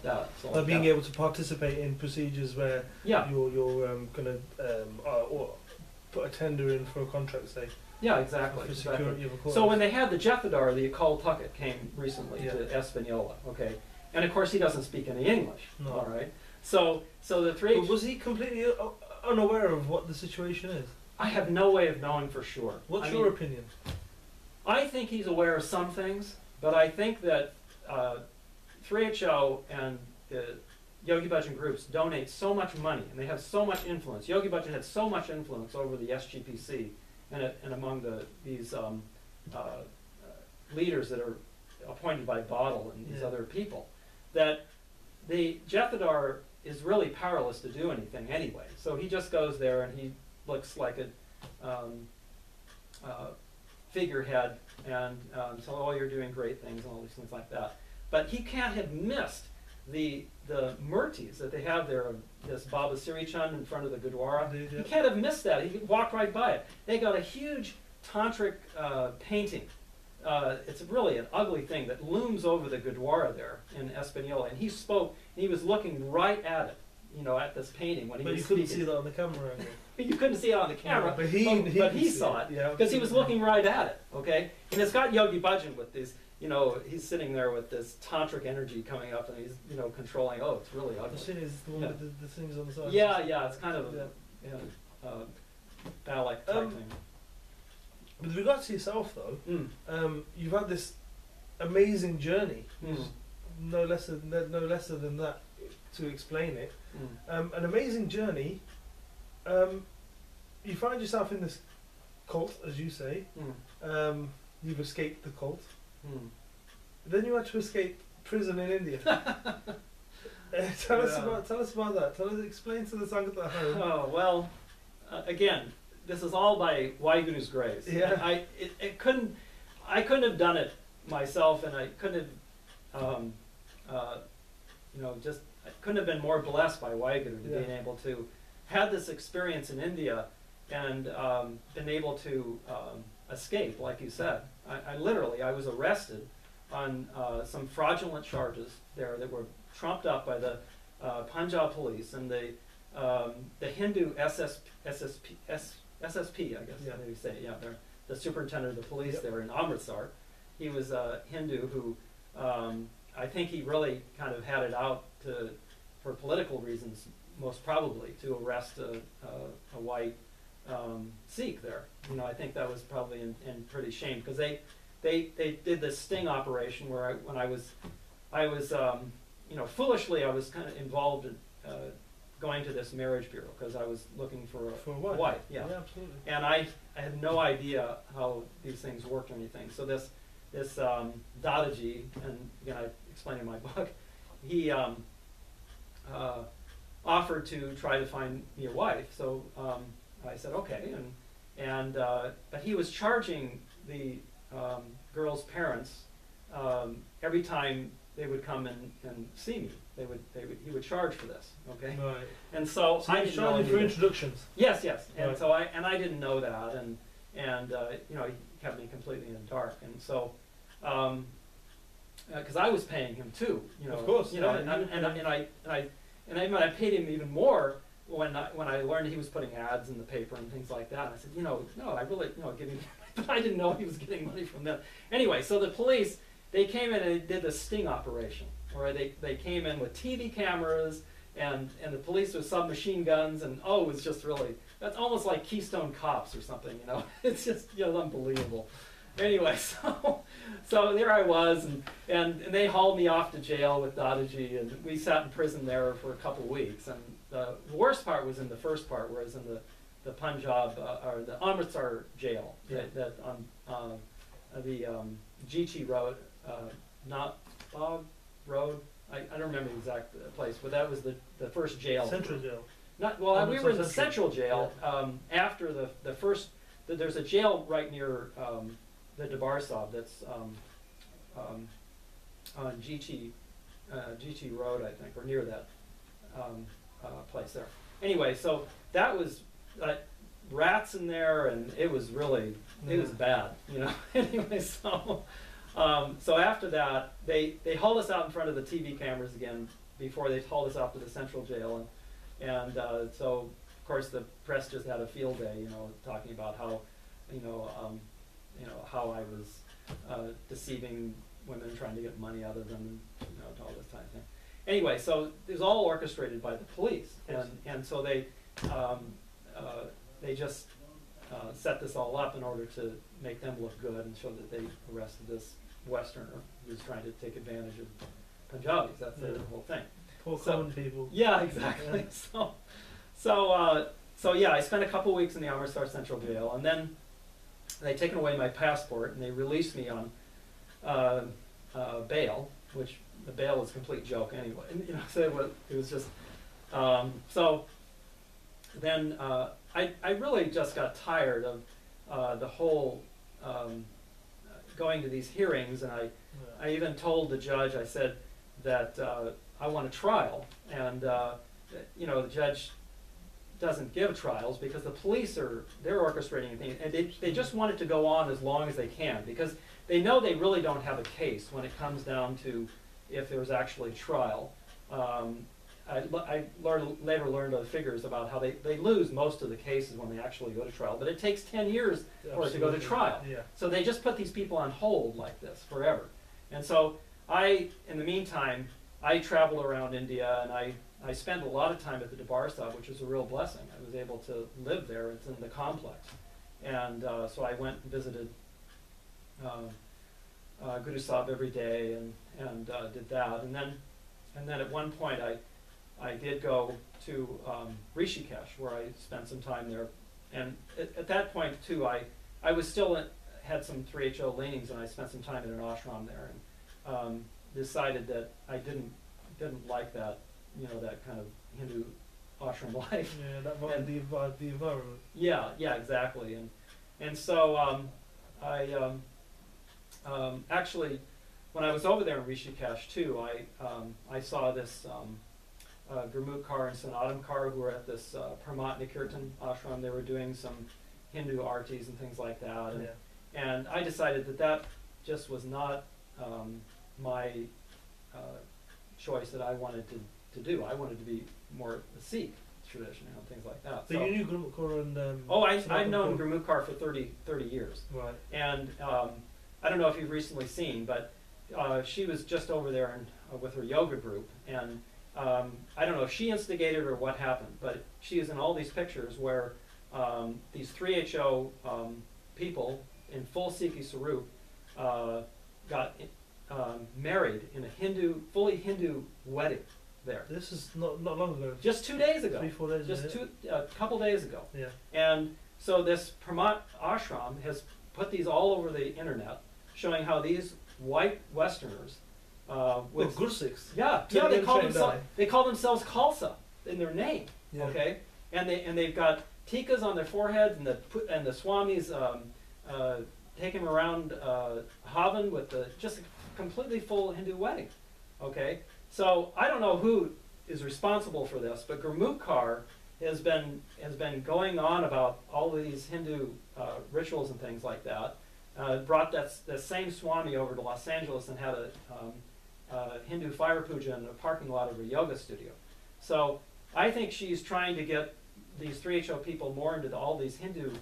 like that. So Like being able to participate in procedures where yeah, you're gonna or put a tender in for a contract, say. yeah, exactly. For exactly. security of a cause. So when they had the Jethadar, the Akal Tucket came recently Yeah. to Espanola, okay, and of course he doesn't speak any English. No. All right. So the three. But was he completely unaware of what the situation is? I have no way of knowing for sure. What's I your mean, opinion? I think he's aware of some things, but I think that 3HO and the Yogi Bhajan groups donate so much money, and they have so much influence. Yogi Bhajan had so much influence over the SGPC and among these leaders that are appointed by Bottle and these other people, that the Jethadar is really powerless to do anything anyway. So he just goes there and he looks like a figurehead, and so, oh, you're doing great things and all these things like that. But he can't have missed the murtis that they have there, this Baba Siri Chand in front of the Gurdwara. He can't have missed that. He could walk right by it. They got a huge tantric painting. It's really an ugly thing that looms over the Gurdwara there in Espanola. And he spoke, and he was looking right at it, you know, at this painting when he was speaking. But you couldn't see that on the camera angle. You couldn't see it on the camera, but he saw it, because he was looking right at it, okay? And it's got Yogi Bhajan with these, you know, he's sitting there with this tantric energy coming up, and he's, you know, controlling, oh, it's really ugly. The thing is the one with the things on the side. Yeah, yeah, it's kind of phallic type thing. With regards to yourself, though, you've had this amazing journey, no lesser than that to explain it. An amazing journey. You find yourself in this cult, as you say. You've escaped the cult. Then you had to escape prison in India. Tell us about that. Explain to the Sangattv at home. Oh well, again, this is all by Waheguru's grace. Yeah. I couldn't have done it myself, and I couldn't have, you know, I couldn't have been more blessed by Waheguru to being able to have this experience in India and been able to escape, like you said. I was arrested on some fraudulent charges there that were trumped up by the Punjab police and the Hindu SSP, I guess they say, they're the superintendent of the police there in Amritsar. He was a Hindu who I think he really kind of had it out for political reasons, most probably, to arrest a white Sikh there. You know, I think that was probably in pretty shame, because they did this sting operation where when I was you know, foolishly I was kind of involved in going to this marriage bureau because I was looking for a wife. Yeah, absolutely. And I had no idea how these things worked or anything. So this Dadaji, and again I explain in my book, he offered to try to find me a wife. So I said okay, but he was charging the girl's parents every time they would come and see me. He would charge for this, okay? Right. And so I didn't know for introductions. Yes, yes. And right. so I didn't know that, and you know, he kept me completely in the dark, and so because I was paying him too, you know. Of course. You know, and I paid him even more when I learned he was putting ads in the paper and things like that. And I said, you know, no, I really, you know, give me, but I didn't know he was getting money from them. Anyway, so the police, they came in and they did this sting operation, where they came in with TV cameras and the police with submachine guns, and oh, it was just really, that's almost like Keystone Cops or something, you know. It's just, you know, unbelievable. Anyway, so there I was, and they hauled me off to jail with Dadaji, and we sat in prison there for a couple of weeks. And the worst part was in the first part, whereas in the Punjab or the Amritsar jail, that on the GT Road, not Bob Road. I don't remember the exact place, but that was the first jail. Central jail. Not well. We were in the central jail after the first. There's a jail right near the Dabar Sahib that's on GT Road, I think, or near that place there. Anyway, so that was rats in there, and it was really it was bad, you know. Anyway, so So after that, they hauled us out in front of the TV cameras again before they hauled us off to the central jail, and so of course the press just had a field day, you know, talking about how, how I was deceiving women, trying to get money out of them, and all this kind of thing. Anyway, so it was all orchestrated by the police, and so they just set this all up in order to make them look good and show that they arrested this Westerner who was trying to take advantage of Punjabis. That's the whole thing. Poor common people. Yeah, exactly. Yeah. So yeah, I spent a couple weeks in the Amritsar Central Jail, and then they'd taken away my passport and they released me on bail, which the bail was a complete joke anyway. So it was just so then I really just got tired of the whole going to these hearings, and I even told the judge, I said that I want a trial, and the judge doesn't give trials because the police they're orchestrating things, and they just want it to go on as long as they can because they know they really don't have a case when it comes down to if there's actually trial. I later learned the figures about how they lose most of the cases when they actually go to trial, but it takes 10 years for it to go to trial. Yeah. So they just put these people on hold like this forever. And so in the meantime, I traveled around India, and I spent a lot of time at the Darbar Sahib, which was a real blessing. I was able to live there. It's in the complex. And so I went and visited Guru Sahib every day and did that. And then at one point I did go to Rishikesh, where I spent some time there. And at that point too, I was still had some 3HO leanings, and I spent some time in an ashram there, and decided that I didn't like that, that kind of Hindu ashram life. Yeah, that vibe, the environment. Yeah, exactly. And so actually, when I was over there in Rishikesh too, I saw this Gurmukh Kaur and Sangattv Kaur who were at this Pramat Nikirtan ashram. They were doing some Hindu artis and things like that, and I decided that just was not my choice that I wanted to do. I wanted to be more a Sikh tradition and things like that. So you knew Gurmukh Kaur and I've known Gurmukh Kaur for 30 years. Right. And I don't know if you've recently seen, but she was just over there with her yoga group, and I don't know if she instigated or what happened, but she is in all these pictures where these 3HO people in full Sikhi Sarup got married in a fully Hindu wedding there. This is not long ago. Just 2 days ago. 3-4 days. Just a couple days ago. Yeah. And so this Pramat ashram has put these all over the internet, showing how these white Westerners with GurSikhs. Yeah, they call themselves Khalsa in their name. Yeah. Okay, and they've got tikas on their foreheads, and the swamis take him around Havan with just a completely full Hindu wedding. Okay, so I don't know who is responsible for this, but Gurmukh Kaur has been going on about all of these Hindu rituals and things like that. Brought that same Swami over to Los Angeles and had a Hindu fire puja in a parking lot of a yoga studio. So I think she's trying to get these 3HO people more into all these Hindu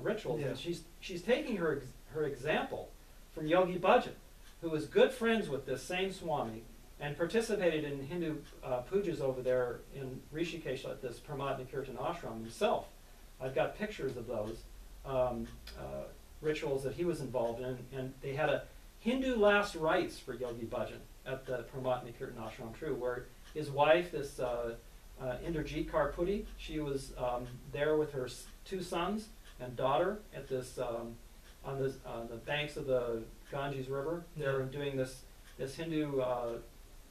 rituals, and she's taking her example from Yogi Bhajan, who was good friends with this same Swami and participated in Hindu pujas over there in Rishikesh at this Pramat Nikirtan ashram himself. I've got pictures of those rituals that he was involved in, and they had a Hindu last rites for Yogi Bhajan at the Pramat Nikirtan ashram too, where his wife, this Indrajit Kaur Puri, she was there with her 2 sons and daughter at this on the banks of the Ganges River. They're doing this Hindu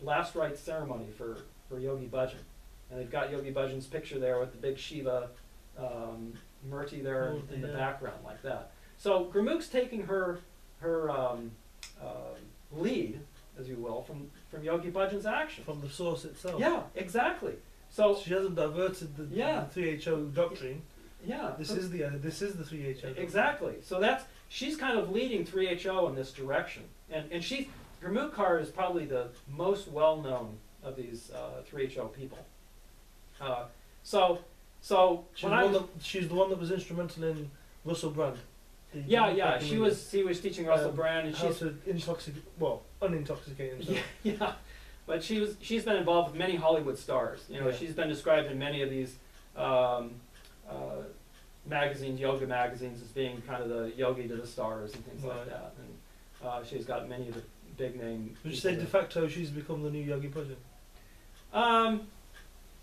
last rites ceremony for Yogi Bhajan, and they've got Yogi Bhajan's picture there with the big Shiva Murti there in the background like that. So Gurmukh's taking her lead, as you will, from Yogi Bhajan's actions. From the source itself. Yeah, exactly. So she hasn't diverted the 3HO doctrine. Yeah. This is the 3HO. Exactly. So she's kind of leading 3HO in this direction. and Gurmukh Kaur is probably the most well-known of these 3HO people. So she's the one that was instrumental in Russell Brand. Yeah, she was teaching Russell Brand, and how to unintoxicate himself. Yeah, but she's been involved with many Hollywood stars. You know, she's been described in many of these magazines, yoga magazines, as being kind of the yogi to the stars and things like that. And she's got many of the big name. Would you say de facto she's become the new Yogi Bhajan?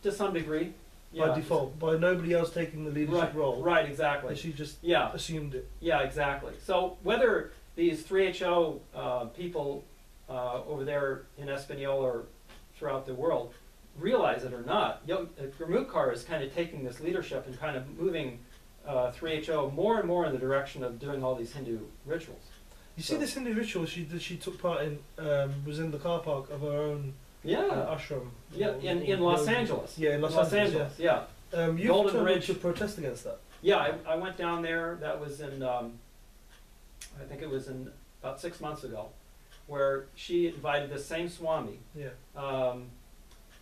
To some degree. By default, by nobody else taking the leadership role. Right, exactly. And she just assumed it. Yeah, exactly. So whether these 3HO people over there in Espanola or throughout the world realize it or not, Gurmukh Kaur is kind of taking this leadership and kind of moving 3HO more and more in the direction of doing all these Hindu rituals. You see, this Hindu ritual she took part in was in the car park of her own ashram. Yeah, in Los Angeles. Yeah, in Los Angeles. Yeah. You've Golden Ridge to protest against that. Yeah, I went down there. That was in, I think it was in about 6 months ago, where she invited the same Swami. Yeah.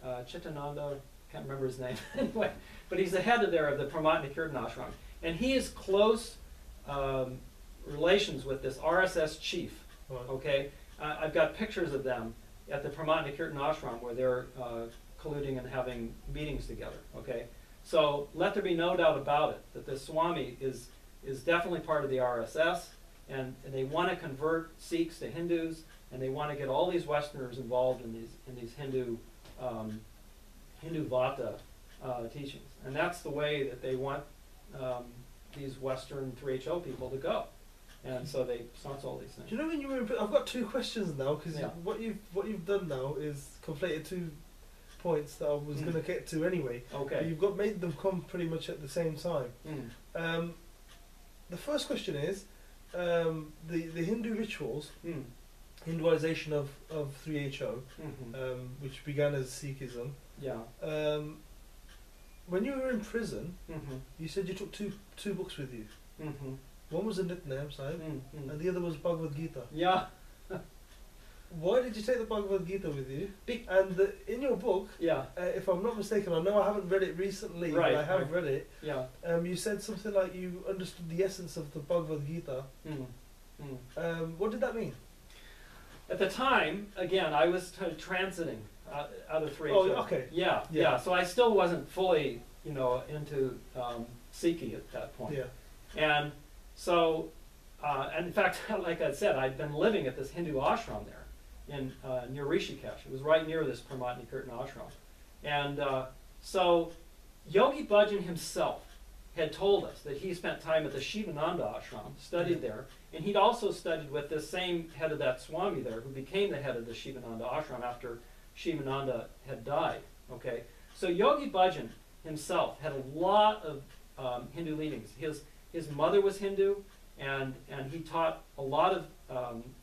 Chitananda, can't remember his name anyway, but he's the head of the Pramatna Kirtan Ashram, and he is close relations with this RSS chief. Right. Okay, I've got pictures of them at the Pramatna Kirtan Ashram where they're colluding and having meetings together. Okay, so let there be no doubt about it that this Swami is definitely part of the RSS, and they want to convert Sikhs to Hindus, and they want to get all these Westerners involved in these Hindu Vata teachings, and that's the way that they want these Western 3HO people to go. And so they sponsor all these things. Do you know when you were I've got two questions now, because what you've done now is conflated 2 points that I was going to get to anyway. Okay. You've made them come pretty much at the same time. The first question is the Hindu rituals, Hinduization of 3HO, which began as Sikhism. Yeah. When you were in prison, you said you took two books with you. One was a Nitnem Sahib, and the other was Bhagavad Gita. Yeah. Why did you take the Bhagavad Gita with you? And in your book, if I'm not mistaken, I know I haven't read it recently, but I have read it. Yeah. You said something like you understood the essence of the Bhagavad Gita. What did that mean? At the time, again, I was kind of transiting out of 3HO. Oh, okay. Yeah. So I still wasn't fully, into Sikhi at that point. Yeah. And so, and in fact, like I said, I'd been living at this Hindu ashram there in near Rishikesh. It was right near this Pramatna Kirtan ashram. And so Yogi Bhajan himself had told us that he spent time at the Shivananda ashram, studied there, and he'd also studied with this same head of that Swami there, who became the head of the Shivananda ashram after Shivananda had died. Okay, so Yogi Bhajan himself had a lot of Hindu leanings. His mother was Hindu, and he taught a lot of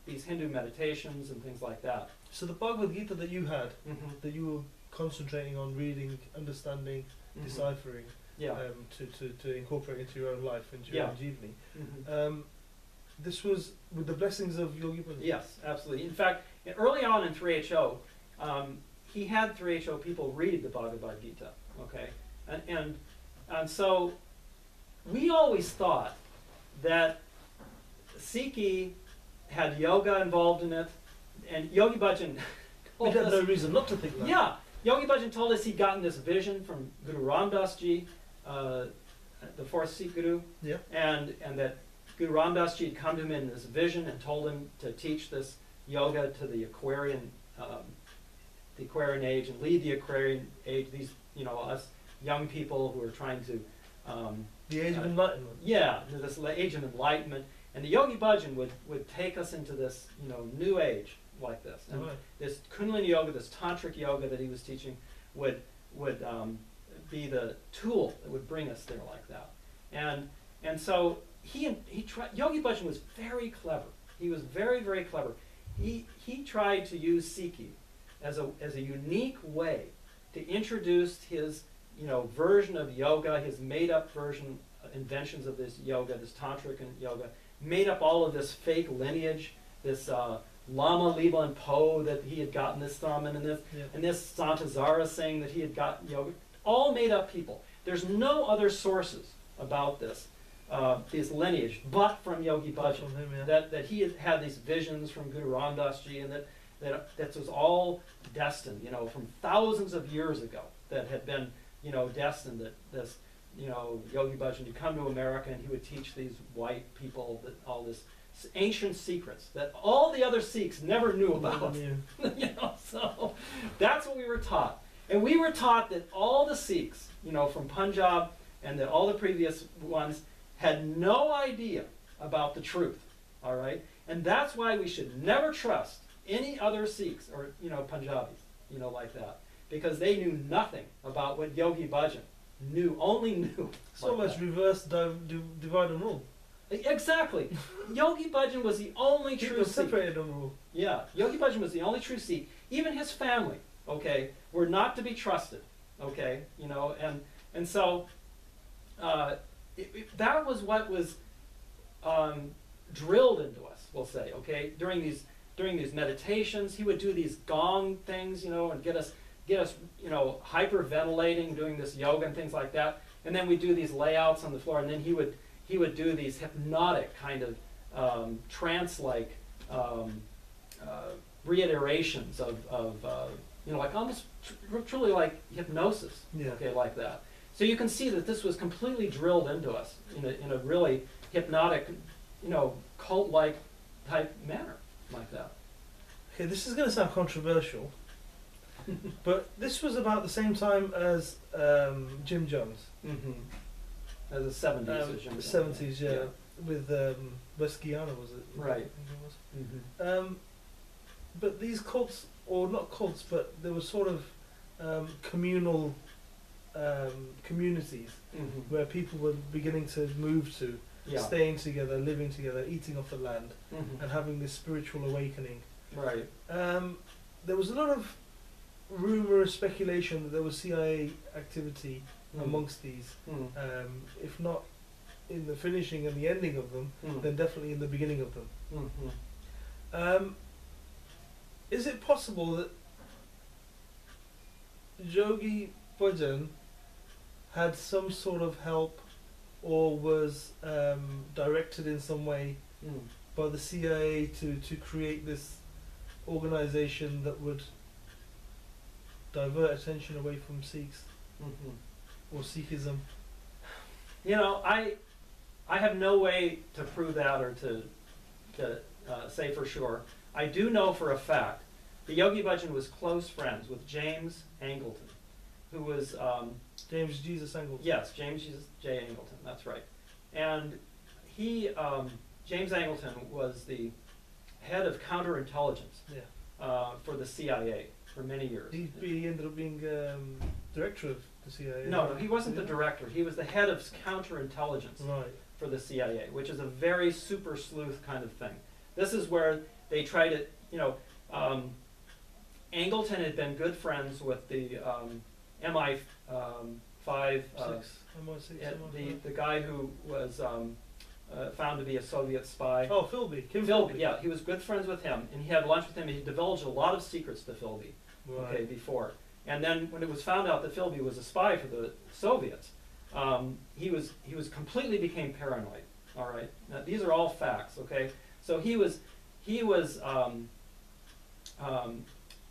these Hindu meditations and things like that. So the Bhagavad Gita that you had, that you were concentrating on reading, understanding, deciphering, to incorporate into your own life, into your own jivni. This was with the blessings of Yogi Bhajan? Yes, absolutely. In fact, early on in 3HO, he had 3HO people read the Bhagavad Gita, okay? And so we always thought that Sikhi had yoga involved in it, and Yogi Bhajan we had no reason not to think that. Yeah, Yogi Bhajan told us he'd gotten this vision from Guru Ram Das Ji, the fourth Sikh Guru, and that Guru Ram Das Ji had come to him in this vision and told him to teach this yoga to the Aquarian age and lead the Aquarian age. These, us young people who are trying to the age of enlightenment. Yeah, this age of enlightenment, and the Yogi Bhajan would take us into this, new age like this, and this Kundalini yoga, this tantric yoga that he was teaching, would be the tool that would bring us there like that, and so Yogi Bhajan was very clever. He was very, very clever. He tried to use Sikhi as a unique way to introduce his version of yoga, his made-up version, inventions of this yoga, this tantric yoga, made up all of this fake lineage, this Lama Liba Po that he had gotten this from, and this Santazara Singh that he had gotten, all made up people. There's no other sources about this lineage but from Yogi Bhajan. That he had these visions from Guru Ram Das Ji, and that was all destined, from thousands of years ago, that had been, destined that this, Yogi Bhajan would come to America and he would teach these white people that all this ancient secrets that all the other Sikhs never knew about. So that's what we were taught. And we were taught that all the Sikhs, from Punjab and that all the previous ones had no idea about the truth, all right? And that's why we should never trust any other Sikhs or, Punjabis, like that, because they knew nothing about what Yogi Bhajan only knew. So like much that. reverse divide and rule. Exactly. Yogi Bhajan was the only true Sikh. Separated and rule. Yeah, Yogi Bhajan was the only true Sikh. Even his family, okay, were not to be trusted, okay, and so that was what was drilled into us, we'll say, okay, during these meditations. He would do these gong things, and get us hyperventilating, doing this yoga and things like that. And then we'd do these layouts on the floor, and then he would do these hypnotic kind of trance-like reiterations of like almost truly like hypnosis, okay, like that. So you can see that this was completely drilled into us in a really hypnotic, cult-like type manner, like that. Okay, this is going to sound controversial, but this was about the same time as Jim Jones. Mm-hmm. As the 70s. The 70s, yeah. With West Guyana, was it? Right. I think it was. Mm-hmm. But these cults, or not cults, but there were sort of communal communities where people were beginning to move to, staying together, living together, eating off the land, and having this spiritual awakening. Right. There was a lot of rumor and speculation that there was CIA activity amongst these, if not in the finishing and the ending of them, then definitely in the beginning of them. Is it possible that Yogi Bhajan had some sort of help, or was directed in some way by the CIA to create this organization that would divert attention away from Sikhs or Sikhism? I have no way to prove that or to say for sure. I do know for a fact that Yogi Bhajan was close friends with James Angleton, who was James Jesus Angleton. Yes, James Jesus J. Angleton. That's right. And he, James Angleton, was the head of counterintelligence for the CIA for many years. He ended up being director of the CIA. No, he wasn't the director. He was the head of counterintelligence for the CIA, which is a very super sleuth kind of thing. This is where they try to, Angleton had been good friends with the MI5, the guy who was found to be a Soviet spy. Oh, Philby. Kim Philby, yeah, he was good friends with him, and he had lunch with him, and he divulged a lot of secrets to Philby, before. And then when it was found out that Philby was a spy for the Soviets, he was completely became paranoid. All right, now, these are all facts. Okay, so he was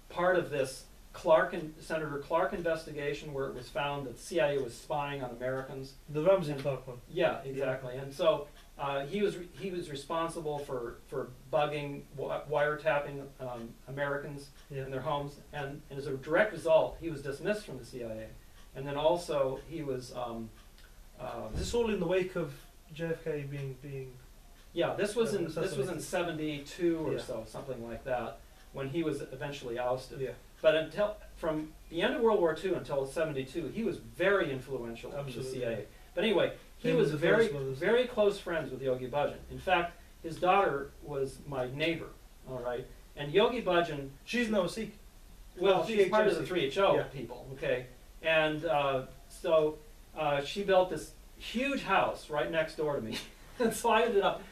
part of this Senator Clark investigation, where it was found that the CIA was spying on Americans. The Ramsey Clark one. Yeah, exactly. Yeah. And so he was responsible for bugging, wiretapping Americans in their homes, and as a direct result, he was dismissed from the CIA. And then also he was. Is this all in the wake of JFK being? Yeah, this was in 72 or so, something like that, when he was eventually ousted. Yeah. But from the end of World War II until 72, he was very influential in the CIA. But anyway, he was very close friends with Yogi Bhajan. In fact, his daughter was my neighbor. All right, and Yogi Bhajan. She's no Sikh. Well, she's part of the 3HO people. Okay, and so she built this huge house right next door to me, and so I ended up,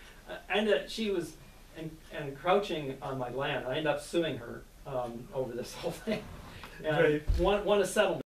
she was encroaching on my land. I ended up suing her over this whole thing. And Right. won a settlement.